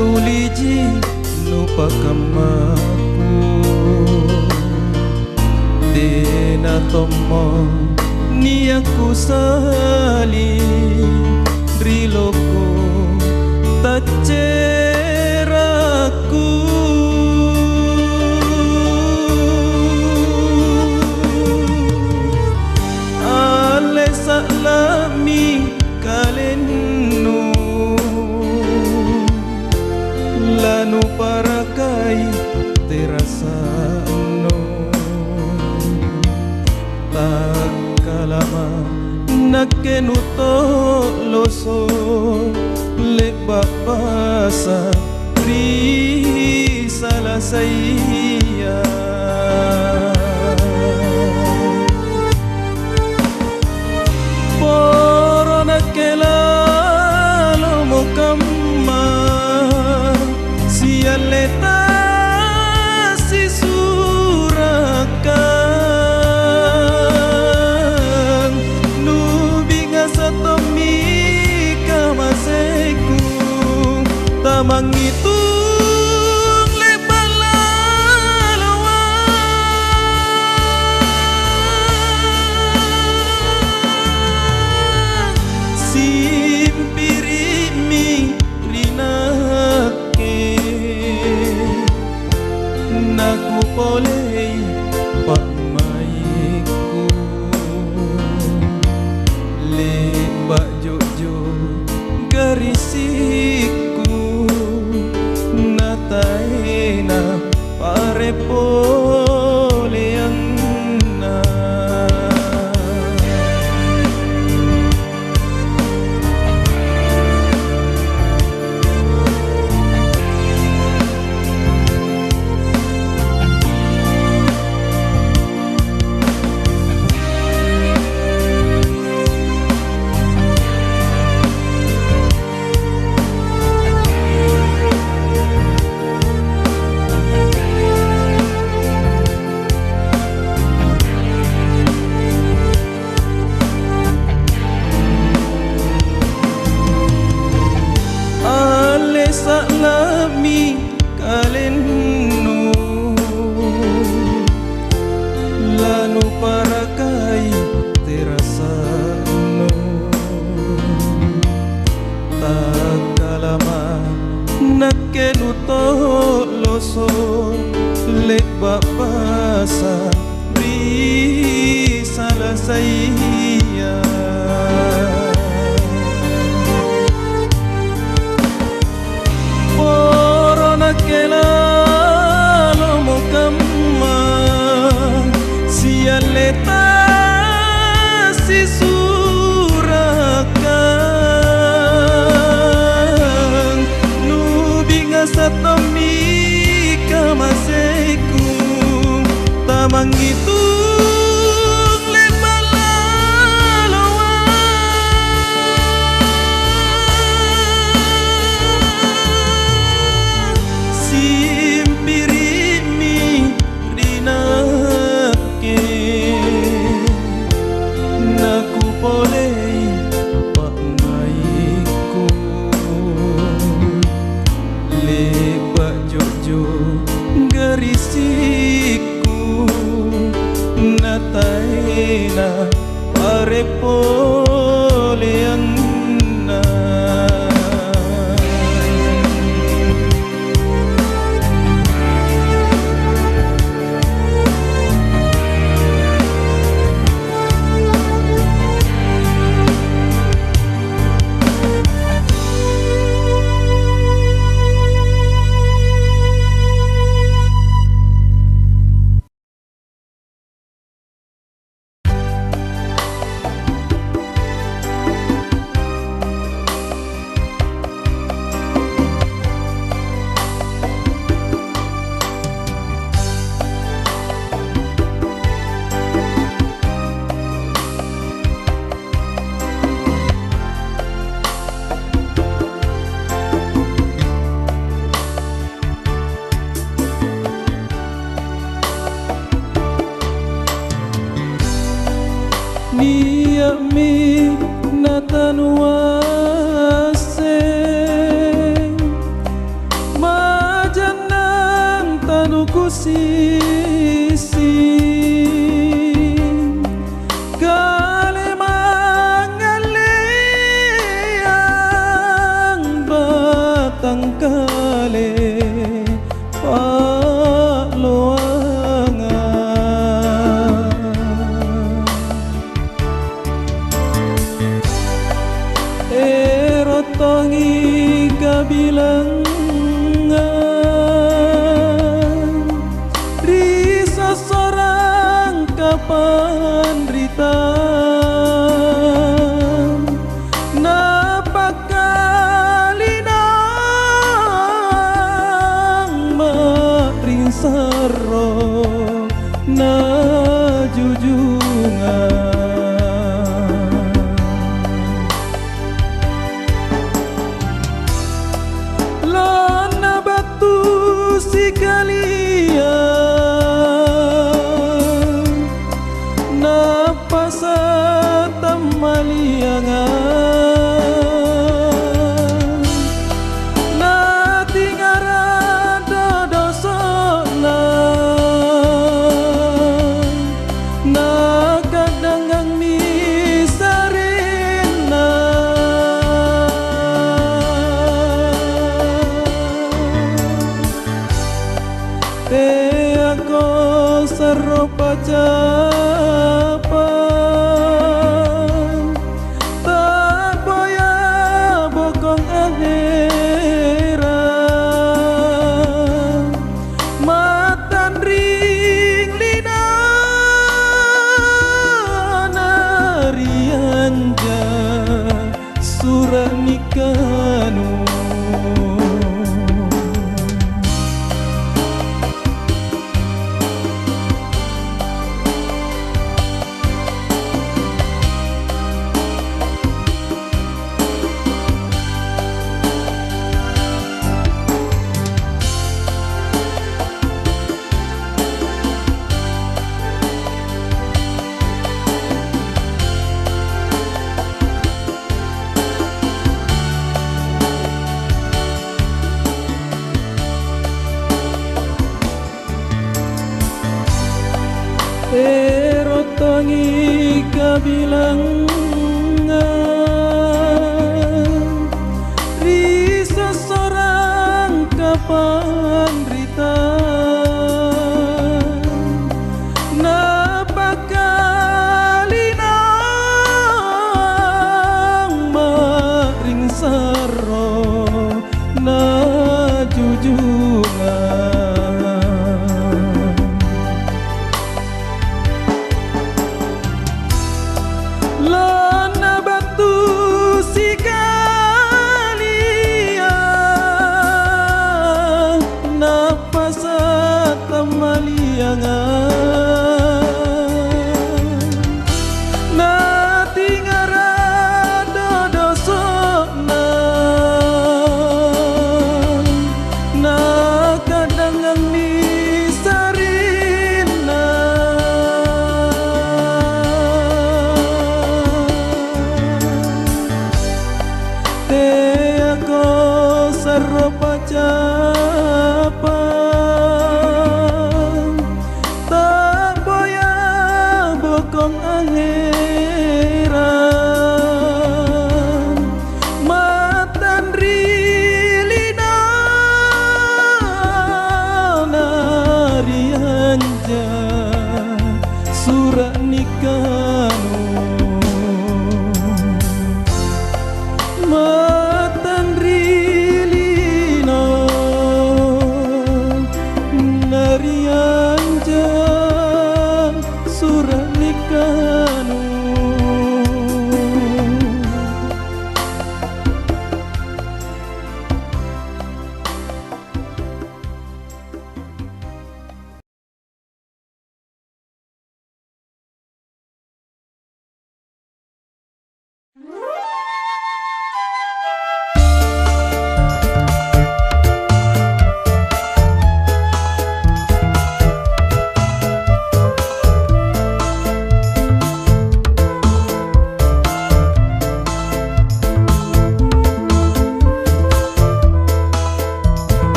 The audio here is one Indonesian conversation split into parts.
tuliji lupa kamaku dena tomo ni aku sali riloko taceraku ale salami kalenu lanu parakai terasano tak kalama nakenuto loso leba pasa ri salah saya poro nakela lomo kamma sialeta si surakan nubinga satomi kamaseku tamang itu naku polei pak maiku le bak jojo garisiku nataena pare poleanna salami kalenu lanu parakai terasano tak kalama nakenu toloso leba pasa ri salah saya nakela lomo kamma sialeta si surakan nubinga satomi kamaseku tamang itu polei pak maiku le bak jojo garisiku tangkale paloangan erotongi kabilangan risa seorang kapan rita saro na jujungan lona batu si kalian na pasata maliangan na tingara dodoso na kadangang misarena te ako saropa capan tak boya bokong ahera matan ring lina narianja surah nikanu erotongi kabilangan risa seorang kapan rita na pakalinang maring saro na jujungan lona batu si kalian na pasata maliangan na tingara dodosona na kadangang misarina te ako saropa capan tak boya bokong aheran matan rilina narianja surah nikanu matan rilino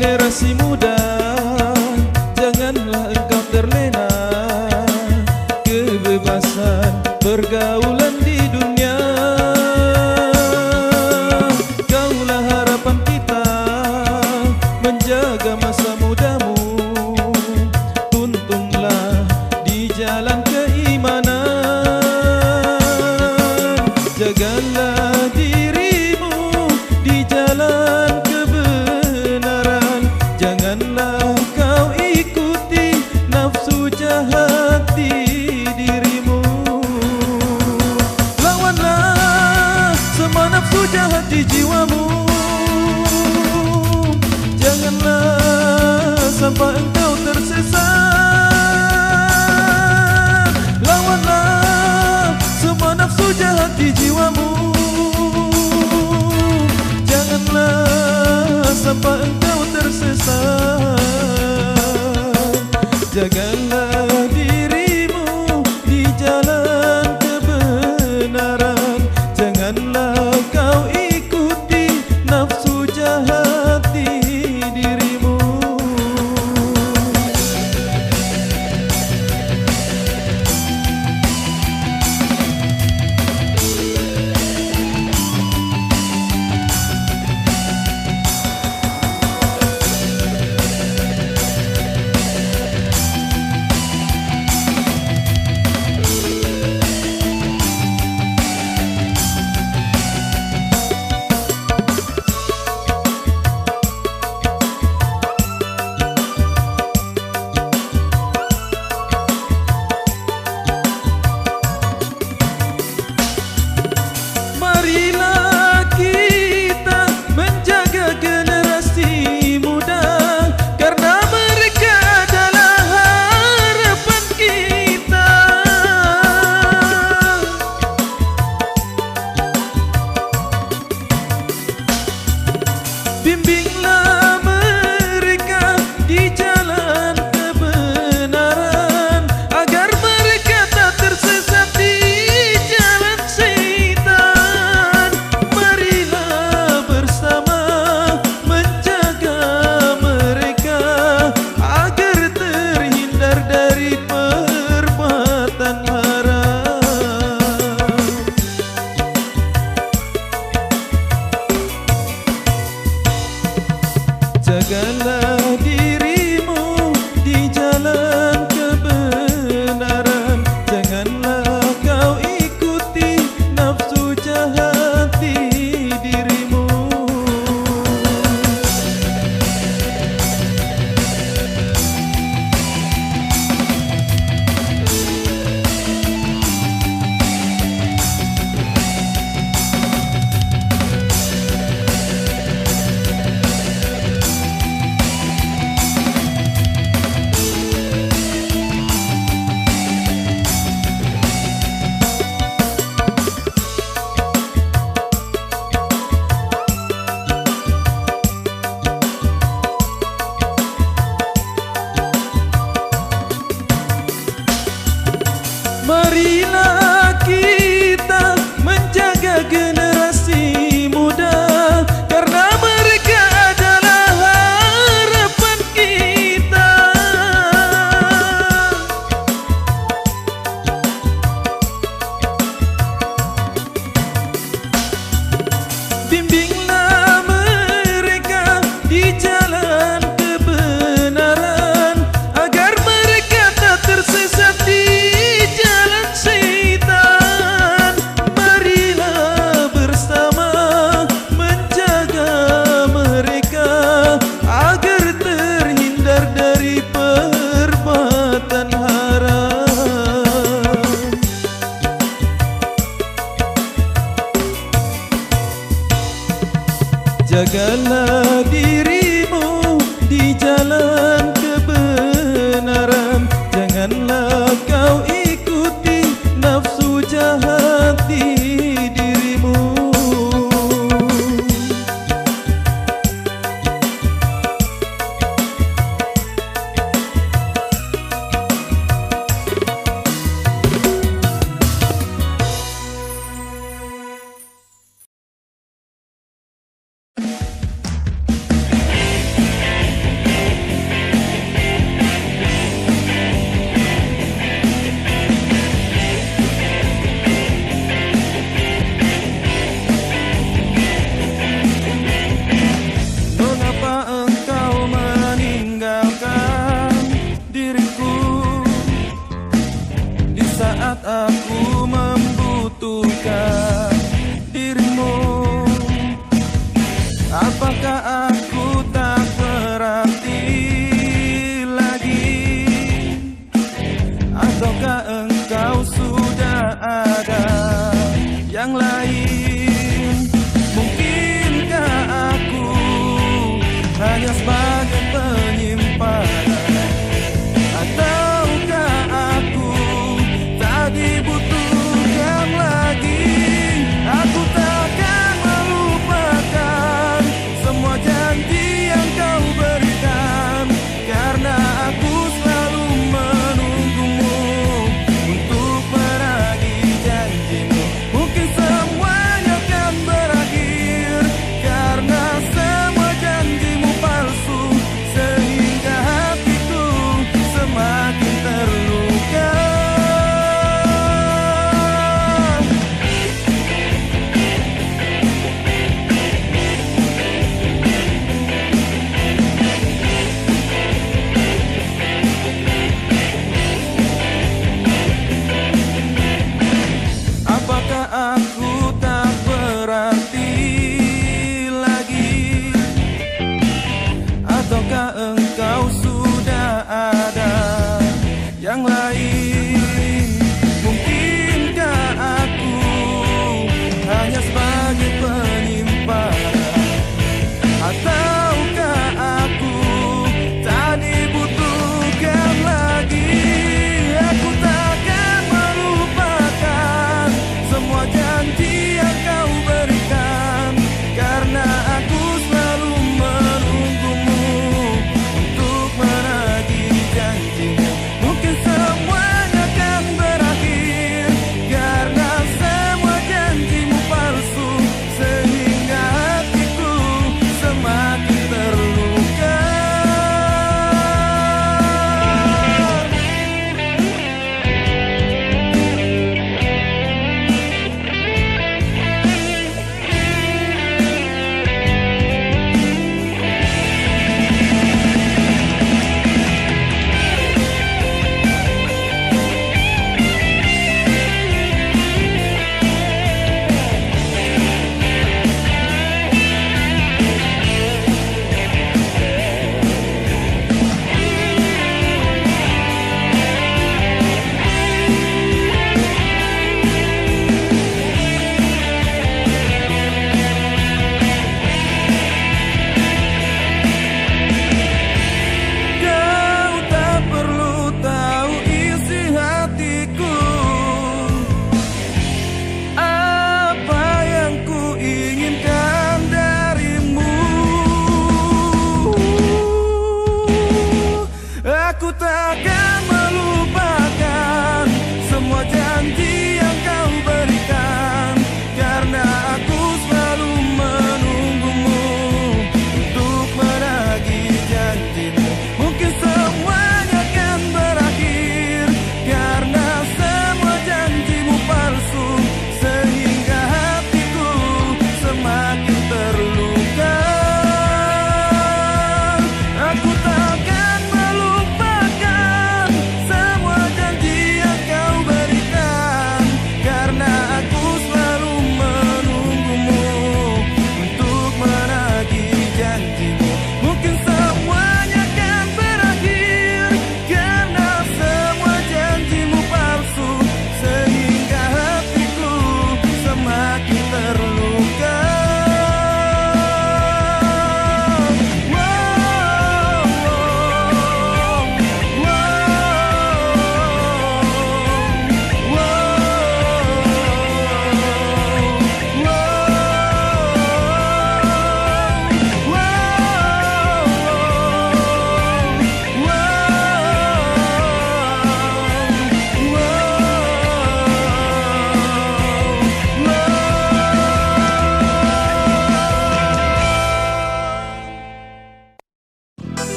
generasi muda, janganlah engkau terlena. Kebebasan pergaulan di dunia, kaulah harapan kita menjaga masa mudamu. Tuntunlah di jalan keimanan, jagalah dirimu di jalan kebenaran. Janganlah kau ikuti nafsu jahat di dirimu. Lawanlah semua nafsu jahat di jiwamu. Janganlah sampai engkau tersesat. Lawanlah semua nafsu jahat di jiwamu. Janganlah sampai engkau tersesat. Jagalah dirimu di jalan kebenaran. Janganlah kau ikuti nafsu jahat di dirimu. Marilah kita menjaga generasi muda, karena mereka adalah harapan kita. Bimbinglah mereka di jalan kebenaran, agar mereka tak tersesat di jalan syaitan. Marilah bersama menjaga mereka, agar terhindar dari perbuatan haram. Jagalah dirimu di jalan kebenaran. Janganlah kau ikuti nafsu jahat di dirimu. Marilah kita menjaga generasi muda, karena mereka adalah harapan kita. Bimbinglah mereka di jalan kebenaran, agar mereka tak tersesat di jalan syaitan. Marilah bersama menjaga mereka, agar terhindar dari perbuatan haram. Jagalah dirimu di jalan kebenaran. Janganlah kau ikuti nafsu jahat di dirimu. aku membutuhkan dirimu? Apakah aku tak berarti lagi? Ataukah engkau sudah ada yang lain? Mungkinkah aku hanya sebagai penyimpanan? Ataukah aku tak dibutuhkan?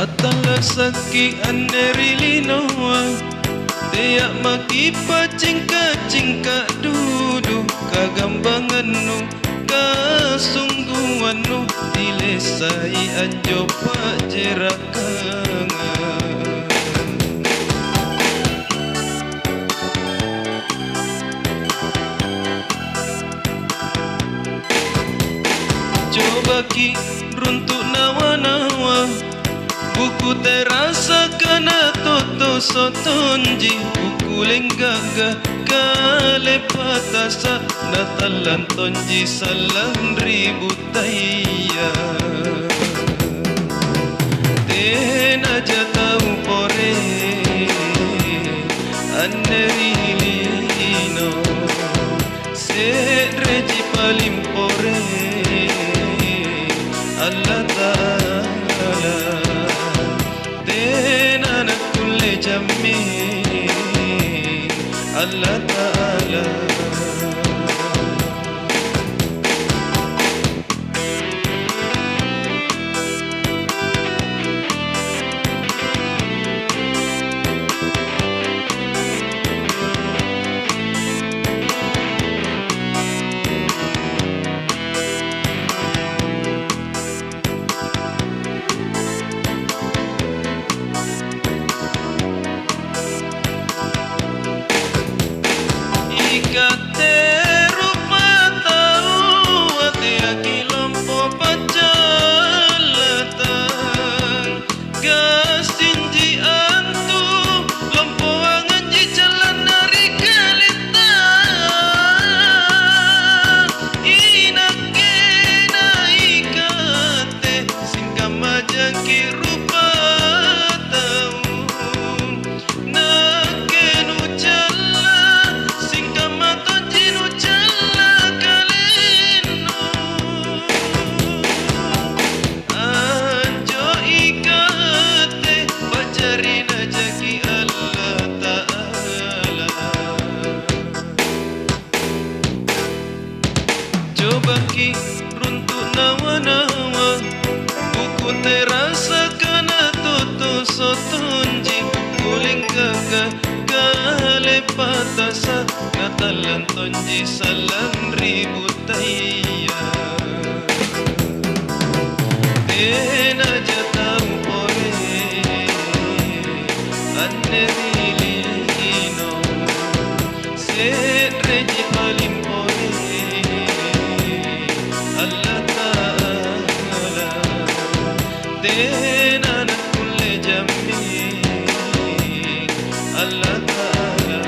Atala saki ane really know Tiak maki pacingka-cingka dudu Kagambangan nu kasungguhan nu Dilesai anjo pajerakangan Coba ki runtuk nawa-nawa Buku terasa kena toto sotonji Buku lenggaga kale patasa Natalan tonji salam ribu taya Tena jatau pore Anerilino Sedreji paling pore Allah Ta'ala Tena nak kulle jamin Allah Ta'ala Coba ki runtuk nawa-nawa Buku terasa kena toto sotonji Buku lenggaga kale patasa Natalan tonji salam ribu taya Tena jatau pore Anerilino Sedreji paling pore Allah Ta'ala Tena nak kulle jamin Allah Ta'ala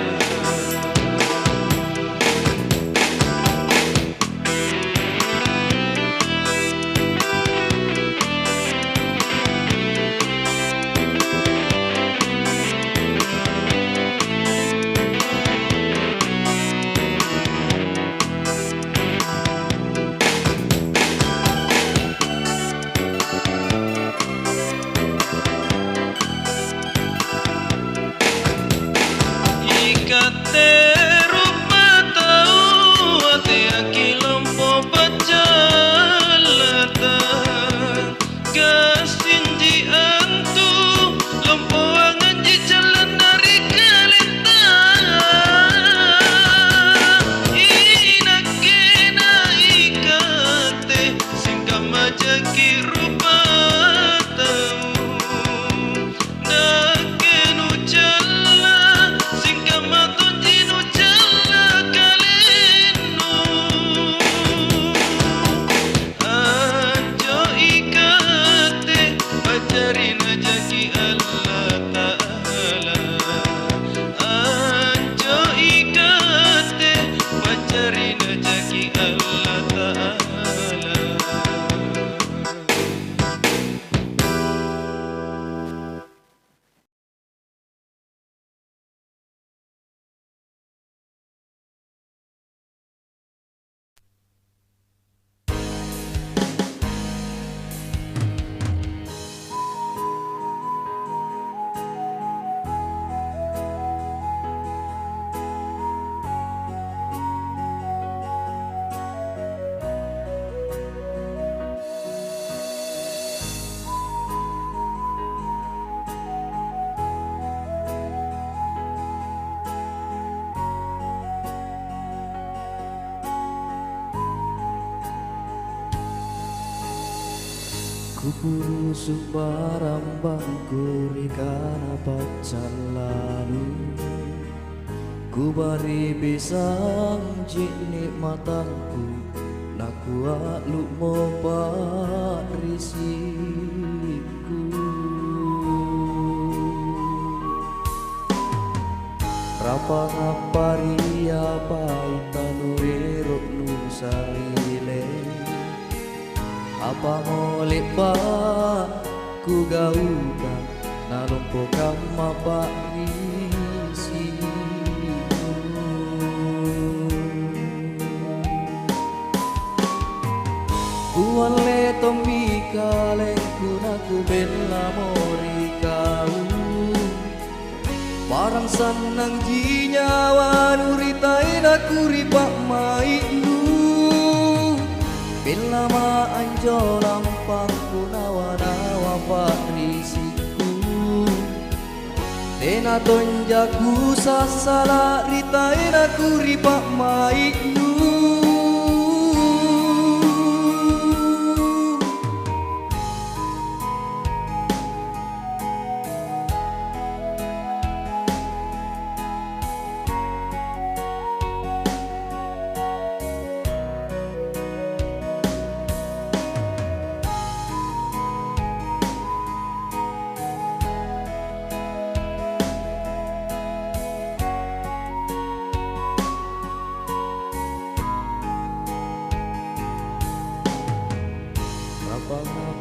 Kupuru sumbarambang kurikan pacan lalu. Ku bari bisang jik nikmatanku, nak kuat lu mopat risiku. Rapa ngapari apa itanu erok nusaile. Apa molek pak ku gauka nalumpo kama pak risi. Kuale tombi kaleng kunaku bela mori kau. Parang sanang jinyawa nuritain aku ripak mainu. Bila ma anjo lampang kunawa-nawa patrisiku. Tena tonjaku sasala ritain aku ripak mainu.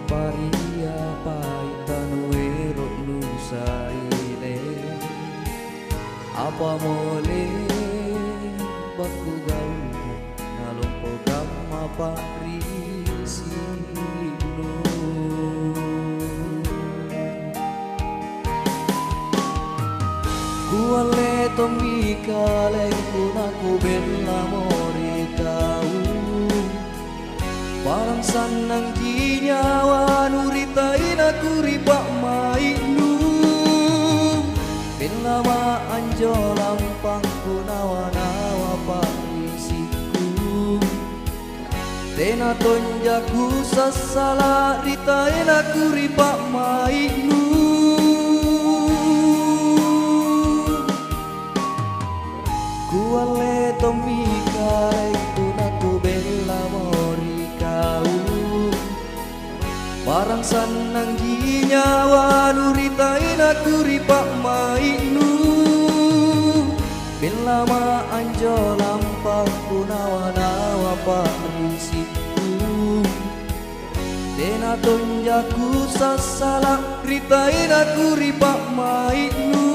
Paria paitanu erok nusaile. Apa mole baku gauka nalumpo kama parisinu. Kuale tombi kaleng kunaku bela mori kau. Parang sanang jinyawa nuritain aku ripak mainu. Bila ma anjo lampang kunawa-nawa parisiku. Tena tonjaku sasala ritain aku ripak mainu. Kuale tombi kaleng kunaku bela mori kau. Parang sanang jinyawa nuritain aku ripak mainu. Bila ma anjo lampang kunawa-nawa parisiku. Tena tonjaku sasala ritain aku ripak mainu.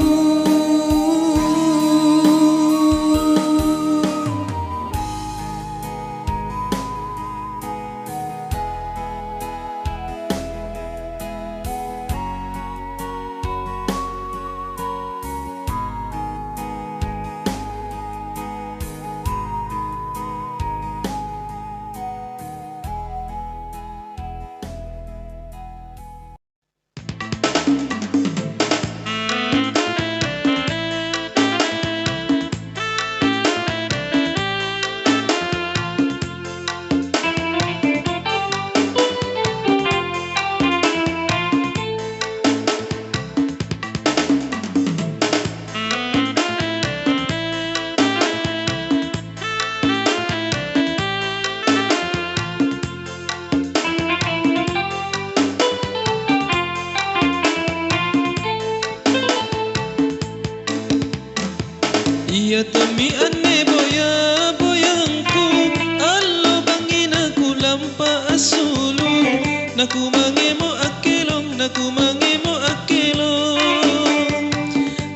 Iya temi ane boya boyangku, allo bangin aku lampa asulu. Naku mangemo akelong, naku mangemo akelong.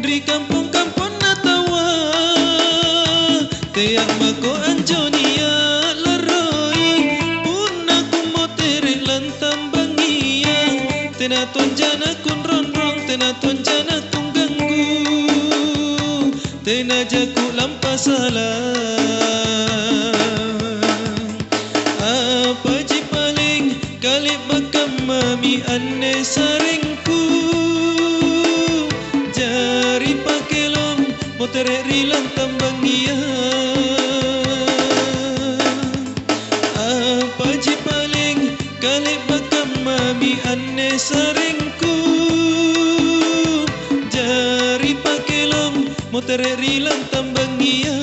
Di kampung-kampung natawa, teang mako anjonia laroi. Pun aku motere lantam bangia, tena tonjana kun ronrong, tena tonjana kun ganggu. Tena jaku lampa salah. Apa ji paling kali makam mami ane saringku. Jari pakelong motere rilang tambangia. Apa ji paling kali makam bakam mami anne saringku jari pakelong motere lantam bangia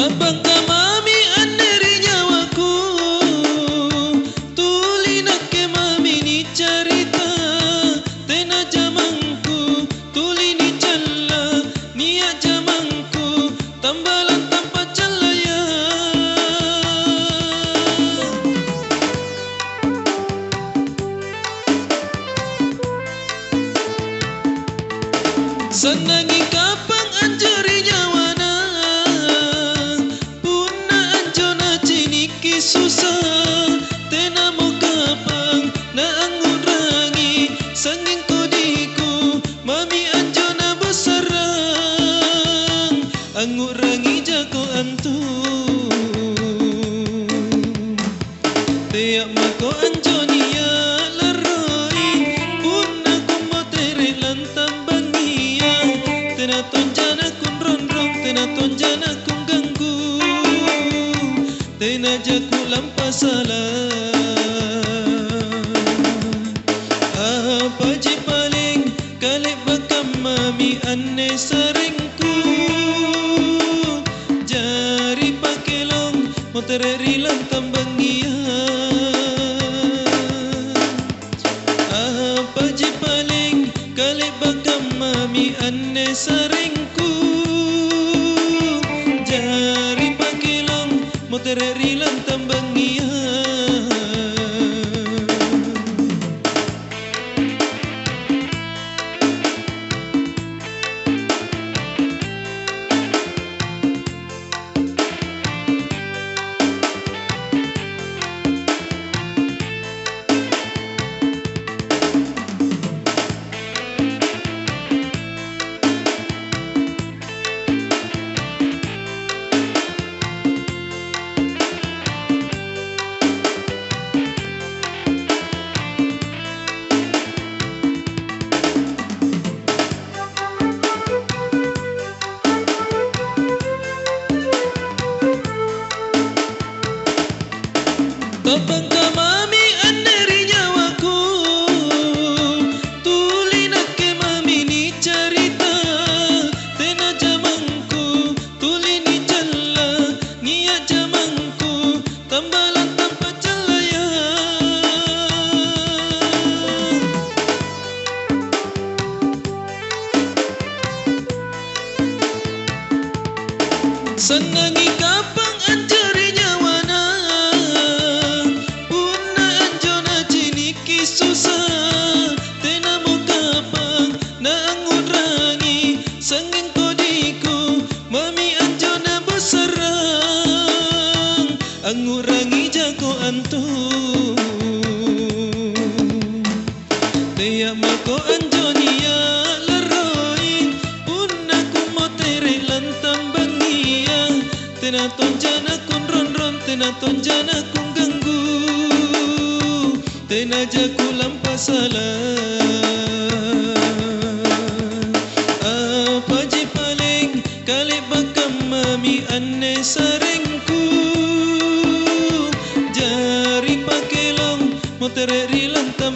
Tabang ka mami aneri nyawaku tuli nak ke mami ni cerita tena jamangku tuli ni calla niya jamangku tambalan tanpa calaya senangi kapang anjeri nyawana susah tena mo kapang na angurangi sanging kodiku mami anjo na besarang angurangi jago antu tiap mako anjo niya laroi pun aku mo tere lantang bangia tena tonjana kun ronrong tena tonjana kun ganggu tena jaku lampas salah apa je paling kali bakam mami anne saringku jari pakelong motere lantam bangia apa je paling kali bakam mami anne saringku jari pakelong motere lantam bangia Tabang ka mami aneri nyawaku tuli nak ke mami ni cerita tena jamangku tuli ni jalla niya jamangku tambalan tanpa calaya senangi kapang anjeri nyawana susah tena mo kapang na angurangi sanging kodiku mami anjo na besarang angurangi jago antu tiap mako anjo niya laroi pun aku mo tere lantang bangia tena tonjana kun ronron tena tonjana kun ganggu tena jaku lampas salah apa je paling kali bakam mami anne saringku jari pakelong motere lantam